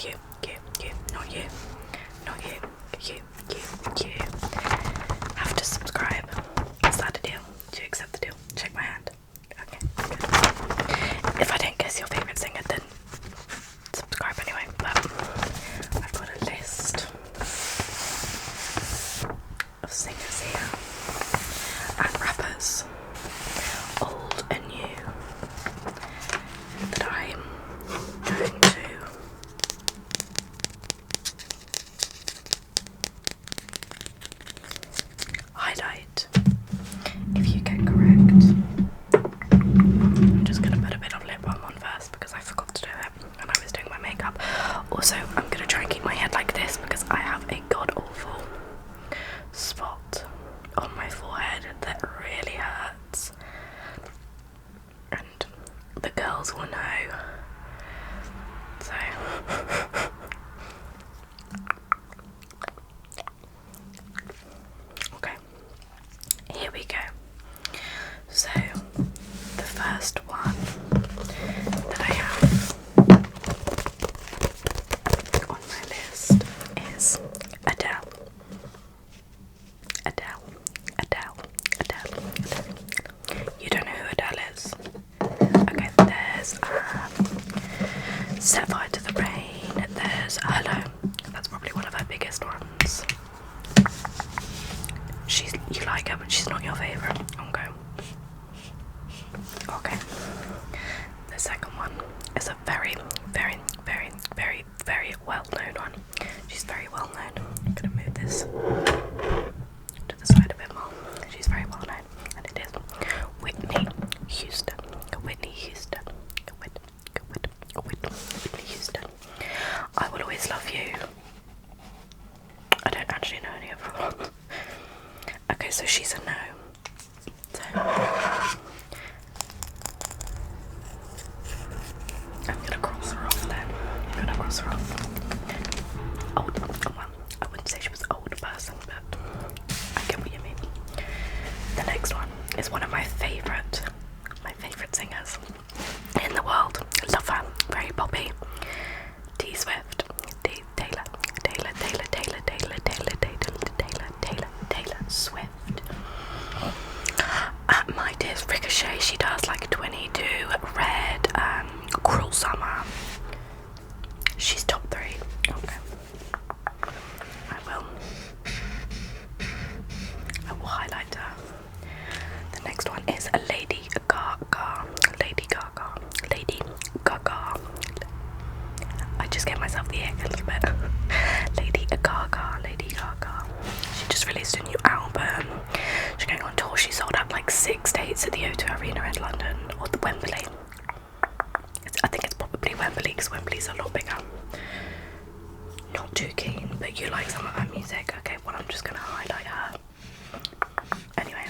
you, not you, not you, you. Have to subscribe. Is that a deal? Do you accept the deal? Shake my hand. Okay, good. If I don't guess your favourite singer, then subscribe anyway. But I've got a list of singers here and rappers, old and new, that I'm going to highlight. If you get correct, I'm just going to put a bit of lip balm on first because I forgot to do it when I was doing my makeup. Also, I'm going to try and keep my head like this because I have a god-awful spot on my forehead that really hurts. And the girls will know. So... okay. Here we go. So, the first one that I have on my list is Adele. Adele. You don't know who Adele is? Okay, there's Set Fire to the Rain, there's Hello. That's probably one of her biggest ones. You like her, but she's not your favourite. Okay. The second one is a very well-known one. She's very well-known. I'm gonna move this to the side a bit more. She's very well-known, and it is Whitney Houston. Whitney Houston. I Will Always Love You. I don't actually know any of her. Okay, so she's a no. So I'm gonna cross her off then. Old, well, I wouldn't say she was an old person, but I get what you mean. The next one is one of my favourite singers in the world. Love her, very poppy. T Swift. Taylor Swift. My dear's Ricochet, she does like 22, Red, Cruel Summer. She's top 3. Okay. I will highlight her. The next one is a Lady Gaga. I just gave myself the ick a little bit. Lady Gaga. She just released a new album. She's going on tour. She sold out like 6 dates at the O2 Arena in London, or the Wembley. I think it's probably Wembley because Wembley's a lot bigger. Not too keen, but you like some of her music. Okay, well, I'm just going to highlight her. Anyway,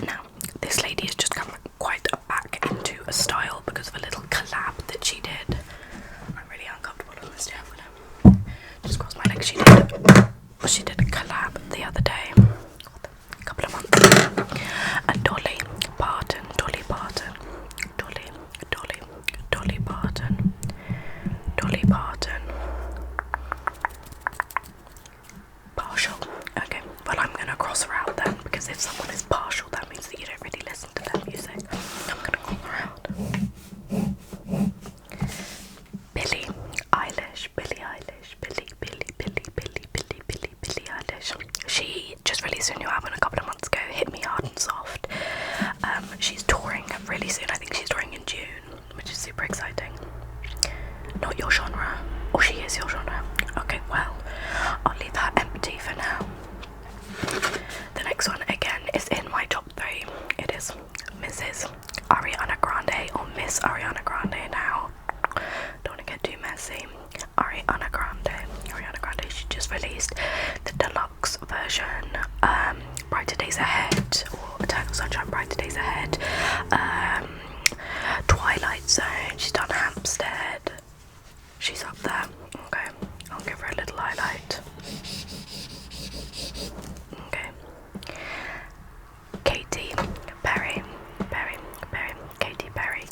now this lady has just come quite back into a style because of a little collab that she did. I'm really uncomfortable on this chair. Just cross my legs. She did a collab the other day, a couple of months ago, and Dolly Parton. Partial. Okay, well, I'm gonna cross her out then, because if someone is partial, that means that you don't really listen to their music. I'm gonna cross her out. Billie Eilish. She just released a new album a couple of months ago, Hit Me Hard and Soft. She's touring really soon. I think she's touring in June, which is super exciting. Not your genre. Or she is your genre. Okay, well, I'll leave that empty for now. The next one, again, is in my top 3. It is Mrs. Ariana Grande, or Miss Ariana Grande now. Don't want to get too messy. Ariana Grande, she just released the deluxe version, Brighter Days Ahead, or Eternal Sunshine, Brighter Days Ahead, Twilight Zone, she's done Hampstead, she's up there. Okay, I'll give her a little highlight. Okay, Katy Perry. Katy Perry.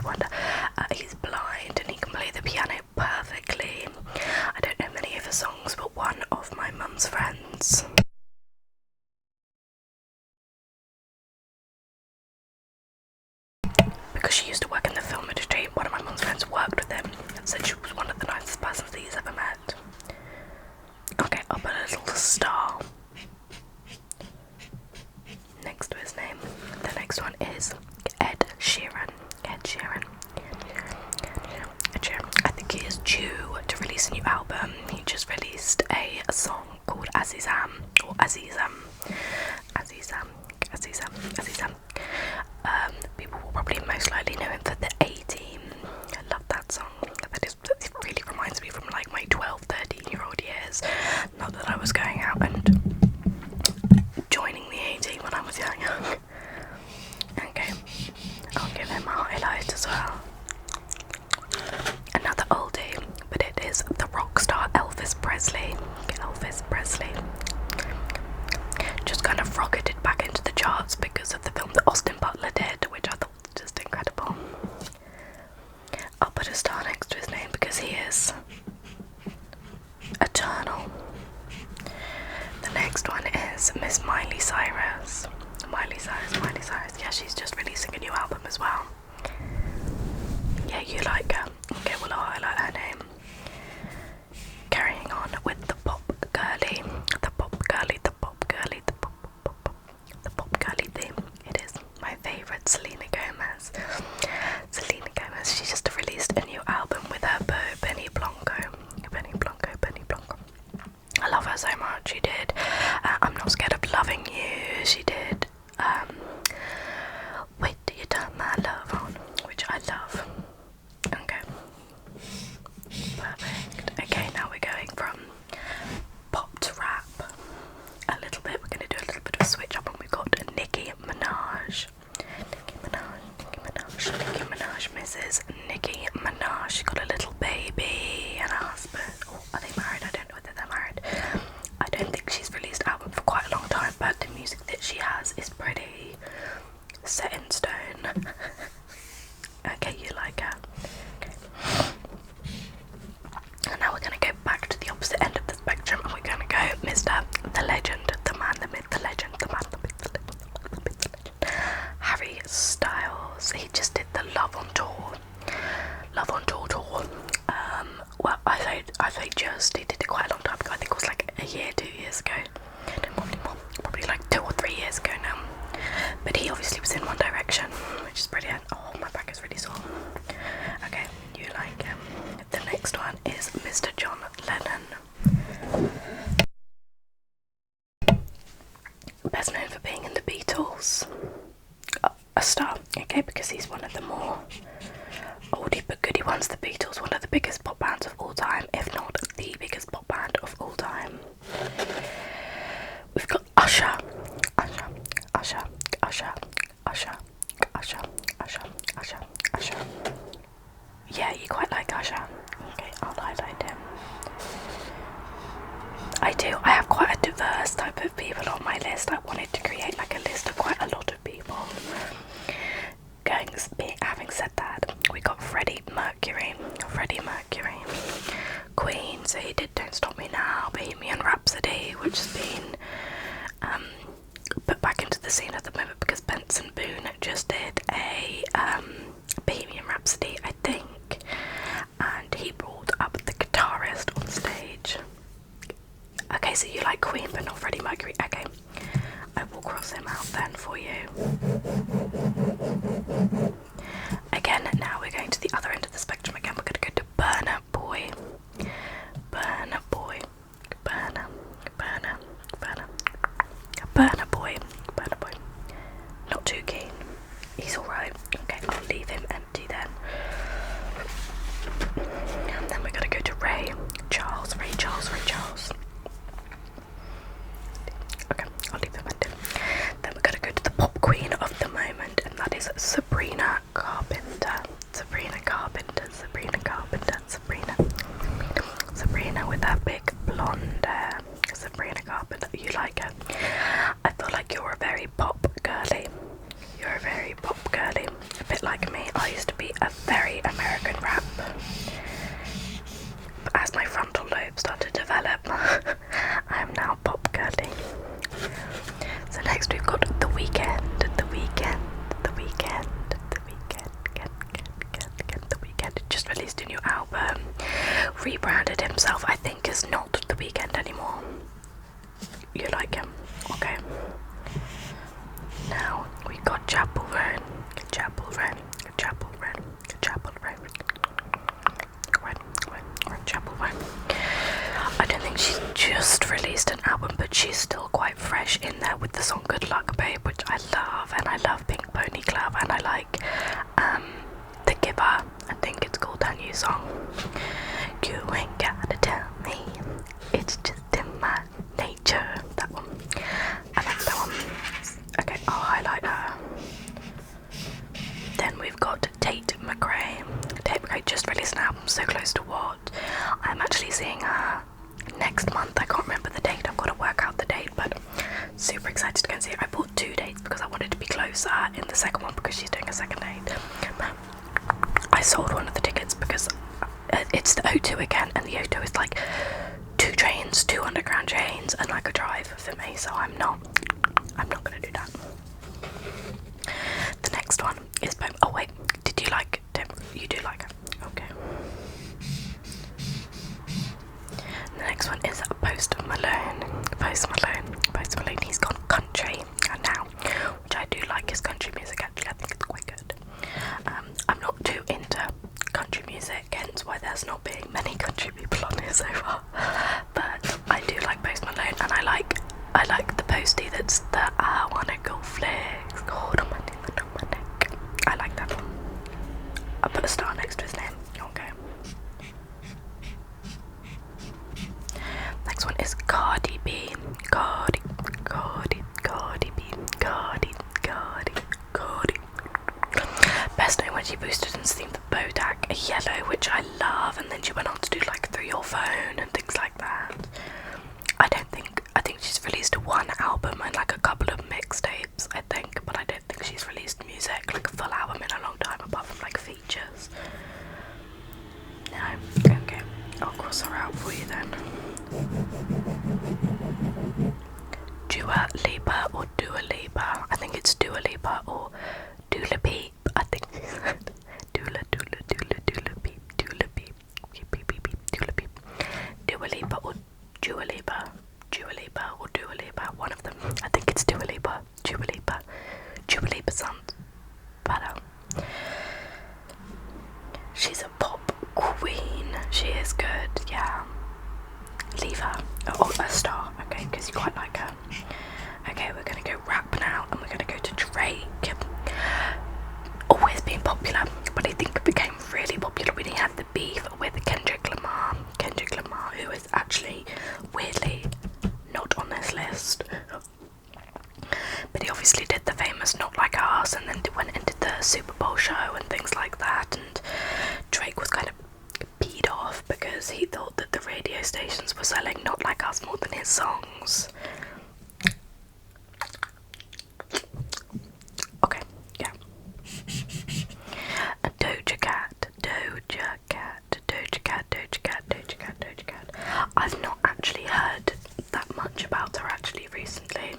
Wonder. He's blind and he can play the piano perfectly. I don't know many of his songs, but one of my mum's friends, because she used to work in the film industry, one of my mum's friends worked with him and said she was one of the nicest persons that he's ever met. Okay, I'll put a little star next to his name. The next one is Ed Sheeran. Ed Sheeran. I think he is due to release a new album. He just released a song called Azizam, or Azizam. People will probably most likely know him for the A-Team. I love that song. That really reminds me from like my 12, 13-year-old years. Not that I was going out and joining the A-Team when I was young. Okay, I'll give him a highlight as well. Another oldie, but it is the rock star Elvis Presley. Elvis Presley just kind of rocketed back into the charts because of the film that Austin Butler did, which I thought was just incredible. I'll put a star next to his name because he is eternal. The next one is Miss Miley Cyrus. Miley Cyrus. Yeah, she's just releasing a new album as well. Yeah, you like her. Okay, well I'll highlight her name. Carrying on with the pop girly theme. It is my favourite, Selena Gomez. She just released a new album with her beau, Benny Blanco. I love her so much. She did I'm Not Scared of Loving You. She did Wait Till You Turn My Love On, which I love. Okay. Perfect. Okay, now we're going from pop to rap a little bit. We're going to do a little bit of a switch up, and we've got Nicki Minaj. Nicki Minaj, Mrs. Nicki Minaj. She got a little baby and a husband. Oh, are they married? I don't know whether they're married. I don't think she's released an album for quite a long time, but the music that she has is pretty set in stone. Okay, you like her. Okay. And now we're going to go back to the opposite end of the spectrum, and we're going to go Mr. The Legend, the man, the myth, the legend, the man, the myth, the legend, Harry Styles. He just did the Love on Tour tour. Well, I say just, he did it quite a long time ago. I think it was like a year, 2 years ago. Probably more, probably like 2 or 3 years ago now. But he obviously was in One Direction, which is brilliant. Oh, my back is really sore. Okay, you like him. The next one is Mr. John Lennon. Best known for being in the Beatles. A star, okay, because he's one of the more oldie but goodie ones. The Beatles, one of the biggest pop bands of all time, if not the biggest pop band of all time. We've got Usher. Yeah, you quite like Usher. Okay, I'll highlight him. released a new album, rebranded himself, I think is not The Weeknd anymore. You like him? Okay. Now we got Chapel Roan, Chapel Roan, Chapel Roan, Chapel Roan, Chapel Roan. I don't think she's just released an album, but she's still quite fresh in there with the song Good Luck Babe, which I love, and I love Pink Pony Club, and I like The Giver, I think it's called, that new song. You ain't gotta tell me, it's just in my nature. That one. I like that one. Okay, I'll highlight her. Then we've got Tate McRae. Tate McRae just released an album, So Close to What. I'm actually seeing her next month. I can't remember the date. I've got to work out the date, but super excited to go and see her. I bought 2 dates because I wanted to be closer in the second one because she's doing a second date. I sold one of the tickets because it's the O2 again, and the O2 is like 2 trains, 2 underground trains, and like a drive for me, so I'm not gonna do that. The next one is oh wait, did you like Tim? You do like her. Okay. The next one is Post Malone. Post Malone, he's gone country now, which I do like his country music actually. I think it's quite good. I'm not too into country music, hence why there's not being many country people on here so far. But I do like Post Malone, and I like the postie that's the I wanna go flex, hold on my neck. I like that one. I put a star next to his name. Okay. Next one is Cardi B. Cardi B. Best known when she boosted and steamed the Bodak Yellow, which I love, and then she went on to do like Through Your Phone and things like that. I think she's released 1 album and like a couple of mixtapes, I think, but I don't think she's released music, like a full album, in a long time, apart from like features. No, okay, I'll cross her out for you then. Dua Lipa or Dua Lipa? I think it's Dua Lipa or Dula Peep. I think Dula Peep, Dula Peep, Dula Peep. Dua Lipa or Dua Lipa? Dua Lipa or Dua Lipa? One of them. I think it's Dua Lipa. Dua Lipa. Dua Lipa sounds better. She's a pop queen. She is good, yeah. Leave her. Oh, a star. Okay, because you quite like her. Okay, we're gonna go rap now, and we're gonna go to Drake. Always been popular, but I think it became really popular when he had the beef with Kendrick Lamar. Kendrick Lamar, who is actually weirdly not on this list, but he obviously did the famous Not Like Us, and then went and did the Super Bowl show and things like that, and Drake was kind of peed off because he thought that the radio stations were selling Not Like Us more than his songs. Okay, yeah. Doja Cat. I've not actually heard that much about her actually recently.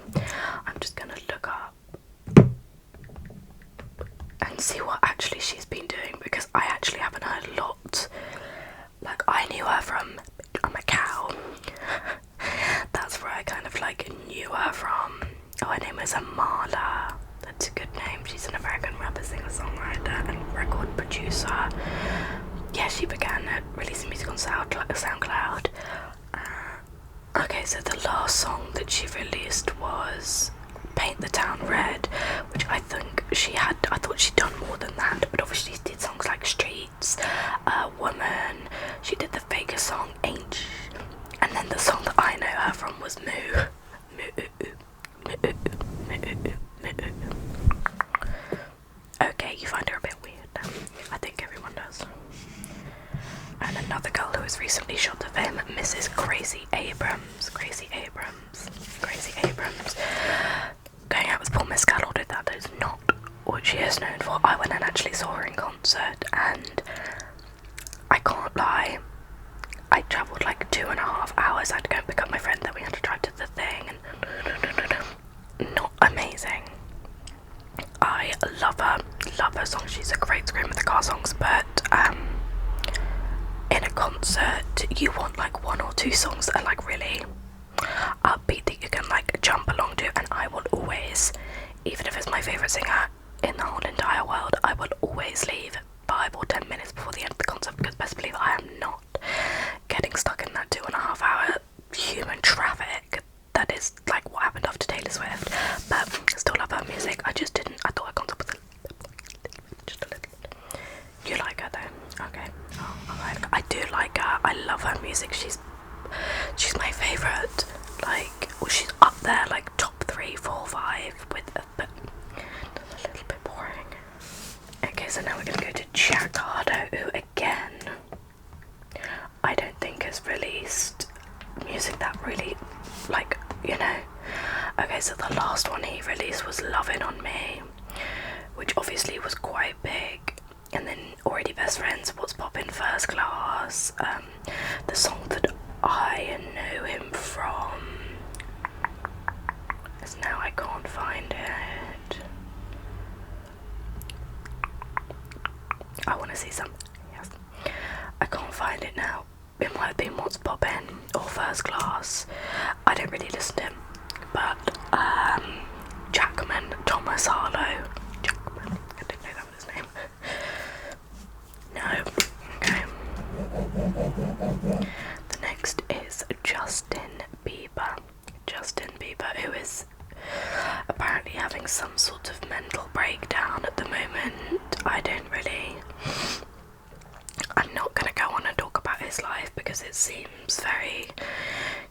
I'm just gonna look up and see what actually she's been doing, because I actually haven't heard a lot. Like, I knew her from I'm a Cow. That's where I kind of like knew her from. Oh, her name is Amala. That's a good name. She's an American rapper, singer, songwriter, and record producer. Yeah, she began releasing music on SoundCloud. Okay, so the last song that she released was Paint the Town Red, which I thought she'd done more than that, but obviously she did songs like Streets, Woman, she did the Vegas song Ain't, and then the song that I know her from was Moo. Okay, you find her a bit weird now. I think everyone does. And another girl who was recently shot to fame, Mrs. Gracie Abrams. Going out with Paul Mescal, although that is not what she is known for. I went and actually saw her in concert, and I can't lie, I travelled like 2.5 hours. I had to go and pick up my friend, then we had to drive to the thing, and not amazing. I love her song. She's a great Scream of the Car songs, but you want like one or two songs that are like really upbeat that you can like jump along to, and I will always, even if it's my favourite singer in the whole entire world, I will always leave 5 or 10 minutes before the end of the concert, because best believe I am not getting stuck in that 2.5 hour human traffic that is like what happened after Taylor Swift. But still love her music. I just didn't, I thought I got up with just a little bit. You like her though? Okay. Oh, alright. I do like her. I love her music. She's my favourite. Like, well, she's up there, like top 3, 4, 5 with a bit, a little bit boring. Okay, so now we're gonna go to Jack Harlow, who again, I don't think has released music that really, like, you know. Okay, so the last one he released was Lovin' On Me, which obviously was quite big. And then Already Best Friends, What's Poppin', First Class, the song that I know him from is now I can't find it. I want to see some. Yes, I can't find it now. It might have been What's Poppin' or First Class. I don't really listen to him, but Jackman, Thomas Harlow. Jackman, I didn't know that was his name. No. Okay. The next is Justin Bieber. Justin Bieber, who is apparently having some sort of mental breakdown at the moment. I'm not going to go on and talk about his life because it seems very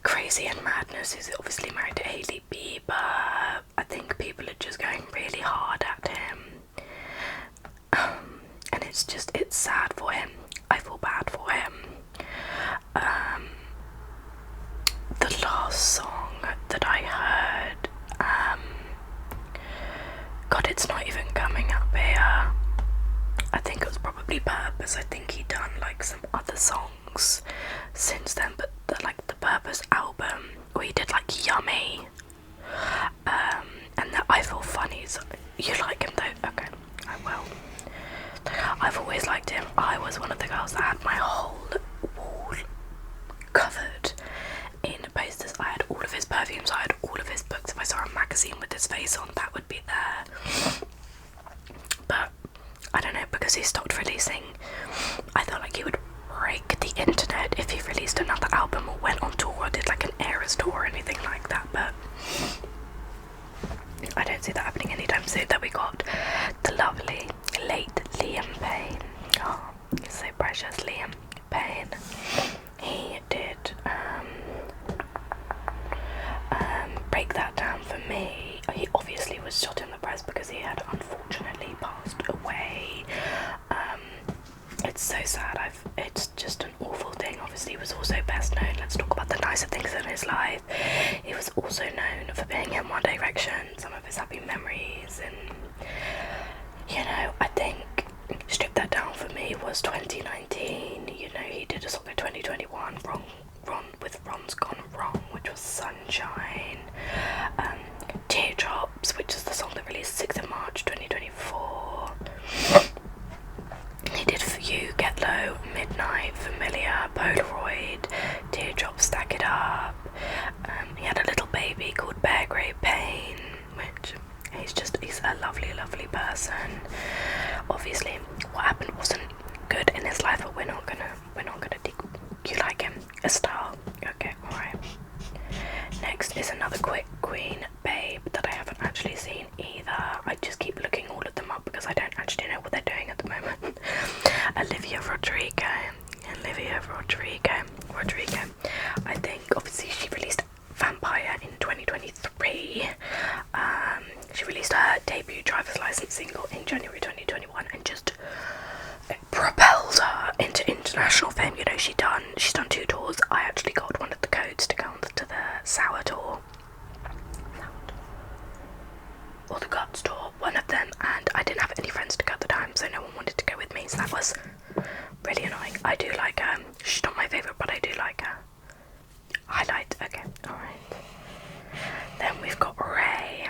crazy and madness. He's obviously married to Hailey Bieber. I think people are just going really hard at him. And it's sad for him. I feel bad for him. The last song that I heard, God, it's not even coming up here. I think it was probably Purpose. I think he done like some other songs since then, but the Purpose album where he did like Yummy, and that I Feel Funny. So you like him though? Okay, I will. I've always liked him. I was one of the girls that had my whole wall covered in posters. I had all of his perfumes, I had all of his books. If I saw a magazine with his face on, that would be there. But I don't know, because he stopped releasing, I felt like he would break the internet if he released another album or went on tour or did like an Eras tour or anything like that. But I don't see that happening anytime soon. That we got the lovely late Liam Payne. Oh, he's so precious, Liam Payne. He did Break That Down For Me. He obviously was shot in the press because he had unfortunately passed away. It's so sad. It's just an awful thing. Obviously, he was also best known, let's talk about the nicer things in his life. He was also known for being in One Direction, some of his happy memories, and you know, I think Strip That Down For Me was 2019. You know, he did a song in 2021, Ron's Gone Wrong, which was Sunshine. Teardrops, which is the song that released 6th of March 2024. He did For You, Get Low, Midnight, Familiar, Polaroid, Teardrops, Stack It Up. He had a little baby called Bear Grey Pain, which he's a lovely, lovely person. Obviously, what happened wasn't good in his life, but we're not gonna dig. You like him? A star? Okay, alright. Next is another quick Queen babe that I haven't actually seen either. I just keep looking all of them up because I don't actually know what they're doing at the moment. Olivia Rodrigo. I think obviously she released Vampire in 2023. She released her debut driver's license single in January 2021 and just propelled her into international fame. You know, she's done 2 tours. I actually got one of the codes to go on to the Sour tour. Or the Guts tour, one of them, and I didn't have any friends to go at the time, so no one wanted to go with me, so that was really annoying. I do like her. She's not my favourite, but I do like her. Highlight, okay, alright. Then we've got Ray,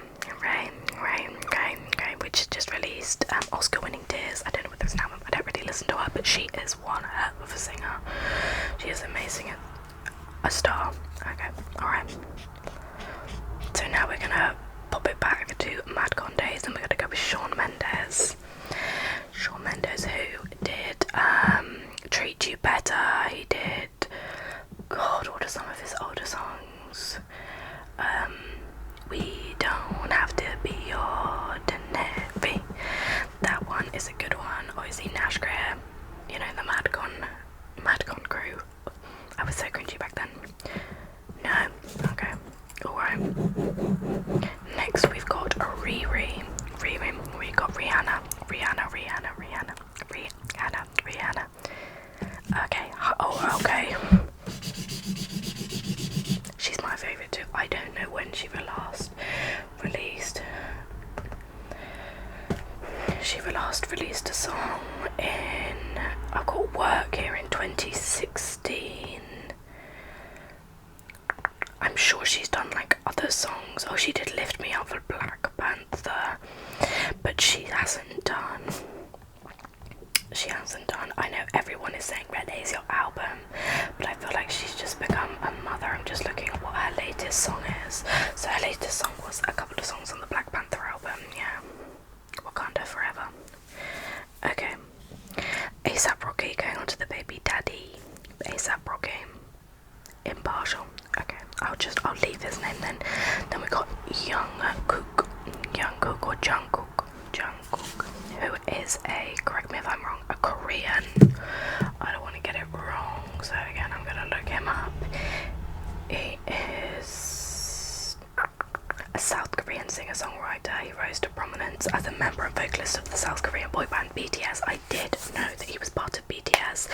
which is just released. Oscar-winning Tears. I don't know whether it's an album. I don't really listen to her, but she is one hell of a singer. She is amazing. A star. Okay, alright. So now we're gonna pop it back to Madcon days, and we're gonna go with Shawn Mendes. Shawn Mendes, who did Treat You Better. He did, God, what are some of his older songs? We Don't Have to Be Ordinary. That one is a good one. Obviously Nash Greer, you know, the Madcon crew. I was so cringy back then. No? Okay. Alright. Next we've got Riri. We got Rihanna. Okay. Oh, okay. She's my favourite too. I don't know when she last released. She last released a song in, I've got Work here in 2016. I'm sure she's done like other songs. Oh, she did Lift Me Up for Black Panther, but she hasn't done. I know everyone is saying release your album, but I feel like she's just become a mother. I'm just looking at what her latest song is. So her latest song was a couple of songs on the Black Panther album, yeah. Wakanda Forever. Okay. A$AP Rocky going on to the Baby Daddy. A$AP Rocky. Impartial. Okay, I'll leave his name then. Then we got Jungkook or Jungkook, who is correct me if I'm wrong, a Korean. I don't want to get it wrong, so again I'm gonna look him up. He is a South Korean singer-songwriter. He rose to prominence as a member and vocalist of the South Korean boy band BTS. I did know that he was part of BTS.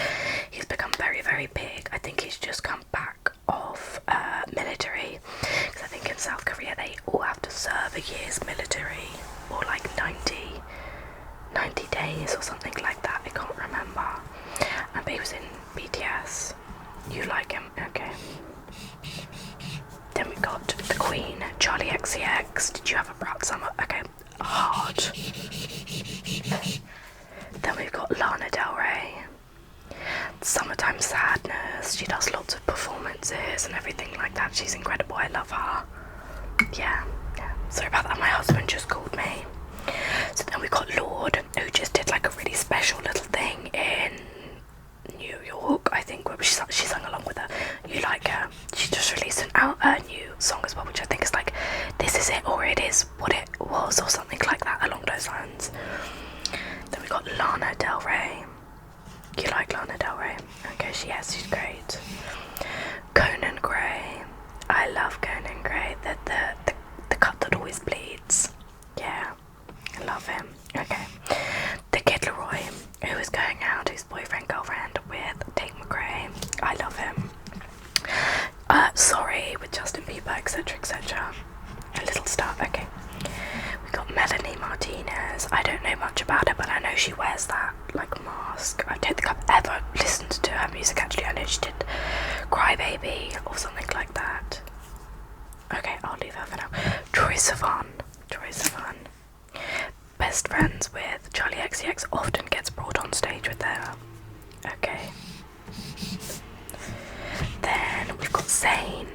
He's become very, very big. I think he's just come back off military, because I think in South Korea they all have to serve a year's military, or like 90 days or something like that. I can't remember. But he was in BTS. You like him? Okay. Then we got the Queen, Charlie XCX. Did you have a proud summer? Okay, hard. Then we've got Lana Del Rey. Summertime Sadness. She does lots of performances and everything like that. She's incredible. I love her. Yeah. Sorry about that. My husband just called me. So then we got Lorde, who just did like a really special little thing in New York, I think, where she sang along with her. You Like Her. She just released a new song as well, which I think is like This Is It, or It Is What It Was, or something like that, along those lines. Then we got Lana Del Rey. You like Lana Del Rey? Okay, she's great. Conan Gray. I love Conan Gray. The cut that always bleeds. Yeah, I love him. Okay. The Kid Laroi, who is going out, who's boyfriend, with Tate McRae. I love him. Sorry, with Justin Bieber, etc, etc. A little star. Okay. We got Melanie Martinez. I don't know much about her, but I know she wears that like mask. I don't think I've ever listened to her music actually. I know she did Cry Baby or something like that. Okay, I'll leave her for now. Troye Sivan. Best friends with Charlie XCX, often gets brought on stage with her. Okay. Then we've got Zayn.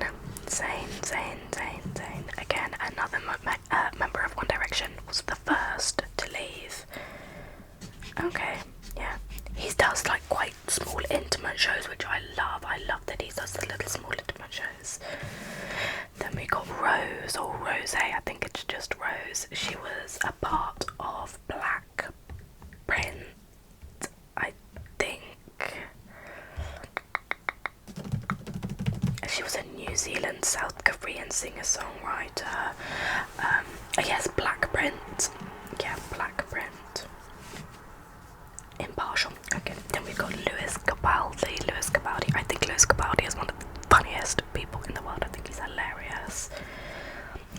Again, another member of One Direction, was the first to leave. Okay, yeah. He does like quite small intimate shows, which I love. I love that he does the little small intimate shows. Then we got Rose, or Rose, I think it's just Rose. She was a part of Black Prince, I think. She was a New Zealand, South Korean singer-songwriter. Yes, Black Print. Yeah, Black Print. Impartial. Okay, then we've got Lewis Capaldi. I think Lewis Capaldi is one of the funniest people in the world. I think he's hilarious.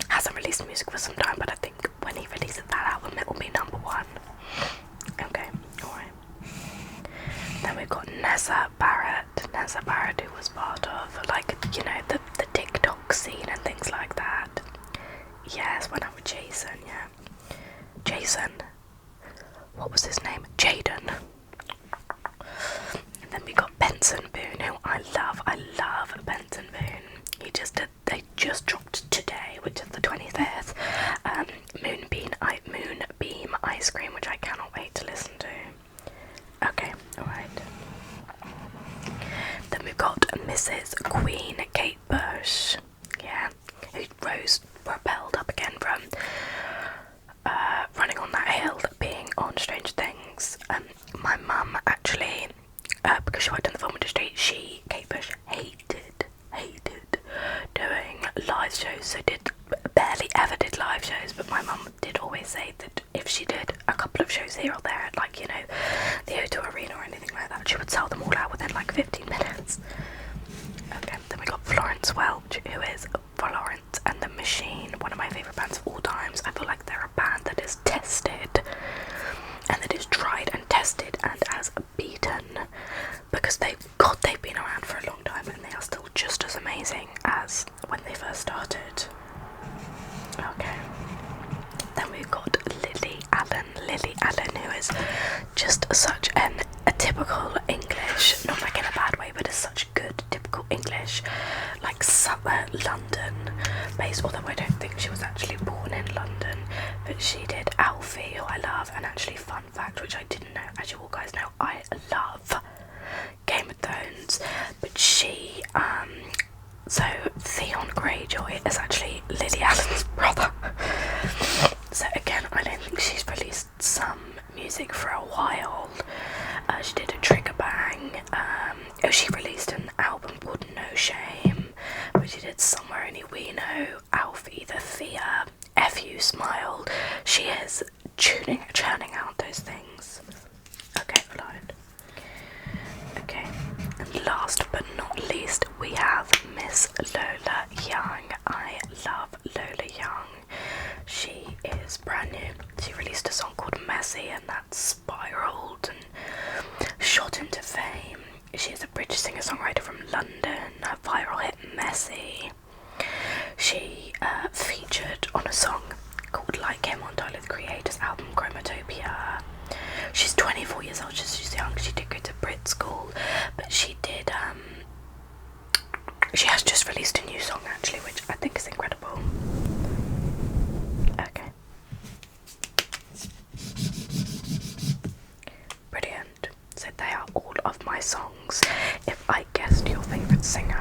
Hasn't released music for some time, but I think when he releases that album, it will be #1. Okay, alright. Then we've got Nessa Barrett, who was part of, like, you know, the TikTok scene and things like that. Yes, went out with Jason, yeah. Jason. What was his name? Jaden. And then we got Benson Boone, who I love. I love Benson Boone. They just dropped today, which is the 25th. Moonbeam Ice Cream, which I cannot wait to listen to. Okay, alright. Then we've got Mrs. Queen Kate Bush, yeah, who repelled up again from running on that hill, being on Stranger Things. My mum actually, because she worked in the film industry, Kate Bush, hated doing live shows, so barely ever did live shows, but my mum did always say that if she did a couple of shows here or there, like, you know, the O2 Arena or anything like that, she would sell them all out within like 15 minutes. Okay, then we got Florence Welch, who is Florence and the Machine, one of my favourite bands of all times. I feel like they're a band that is tested, and that is tried and tested and has beaten, because they've been around for a long time and they are still just as amazing as when they first started. Okay. Then we've got Lily Allen, who is just such a typical English, not like in a bad way, but is such good typical English, like summer London based, although I don't think she was actually born in London, but she did Alfie, who I love. And actually, fun fact, which I didn't know, as you all guys know, I love Game of Thrones, but so Theon Greyjoy is actually Lily Allen's brother. So again, I don't think she's released some music for a while. She did a Trigger Bang. She released an album called No Shame, but she did Somewhere Only We Know, Alfie, The Thea, F You Smiled. She is churning out those things. Okay, fine. Okay, and last but not least, we have Miss Lola Young. I love Lola Young. She is brand new. She released a song called Messy, and that spiraled and shot into fame. She is a British singer-songwriter from London. Her viral hit Messy. She featured on a song called Like Him on Tyler the Creator's album Chromatopia. She's 24 years old, she's young. She did go to Brit school, but she has just released a new song actually, which I think is incredible. Okay. Brilliant. So they are all of my songs. If I guessed your favourite singer